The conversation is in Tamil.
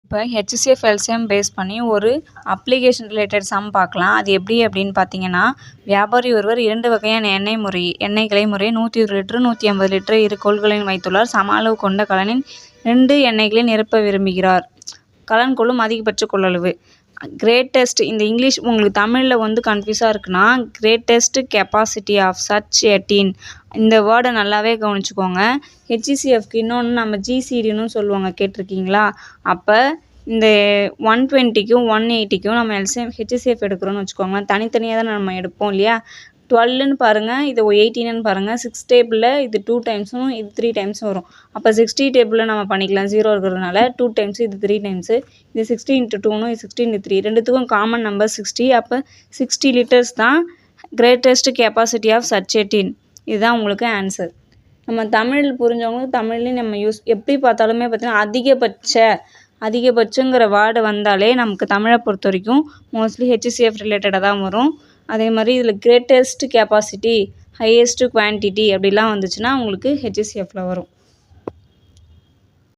இப்போ HCF எல்சிஎம் பேஸ் பண்ணி ஒரு அப்ளிகேஷன் ரிலேட்டட் சம் பார்க்கலாம். அது எப்படி அப்படின்னு பார்த்தீங்கன்னா, வியாபாரி ஒருவர் 2 வகையான எண்ணெய்களை முறையே 120 லிட்டர் 150 லிட்டர் இரு கொள்கலனில் வைத்துள்ளார். சம அளவு கொண்ட கலனில் 2 எண்ணெய்களை நிரப்ப விரும்புகிறார். கலன் கொள்ளும் அதிகபட்ச கொள்ளளவு. கிரேட்டஸ்ட் இந்த இங்கிலீஷ் உங்களுக்கு தமிழில் வந்து கன்ஃபியூஸாக இருக்குன்னா, greatest capacity of such a tin இந்த வேர்டை நல்லாவே கவனிச்சுக்கோங்க. HCFக்கு இன்னொன்று நம்ம GCDன்னு சொல்லுவாங்க, கேட்டிருக்கீங்களா? அப்போ இந்த 120க்கும் 180க்கும் நம்ம HCF எடுக்கிறோன்னு வச்சுக்கோங்களேன். தனித்தனியாக தான் நம்ம எடுப்போம் இல்லையா? 12ன்னு பாருங்கள், இது 18ன்னு பாருங்கள். 6 டேபிளில் இது 2 டைம்ஸும் இது 3 டைம்ஸும் வரும். அப்போ 60 டேபிளில் நம்ம பண்ணிக்கலாம், 0 இருக்கிறதுனால 2 டைம்ஸு இது 3 டைம்ஸு. இது 60 × 2னும் இது 60 × 3 ரெண்டுத்துக்கும் காமன் நம்பர் 60. அப்போ 60 லிட்டர்ஸ் தான் greatest capacity of such a tin. இதுதான் உங்களுக்கு ஆன்சர். நம்ம தமிழ் புரிஞ்சவங்க தமிழ்லேயும் நம்ம எப்படி பார்த்தாலுமே பார்த்தீங்கன்னா அதிகபட்சங்கிற வேர்டு வந்தாலே நமக்கு தமிழை பொறுத்த வரைக்கும் மோஸ்ட்லி HCF ரிலேட்டடாக தான் வரும். அதே மாதிரி இதில் கிரேட்டஸ்ட் கெப்பாசிட்டி, ஹையஸ்ட் குவான்டிட்டி அப்படிலாம் வந்துச்சுன்னா உங்களுக்கு HCFல வரும்.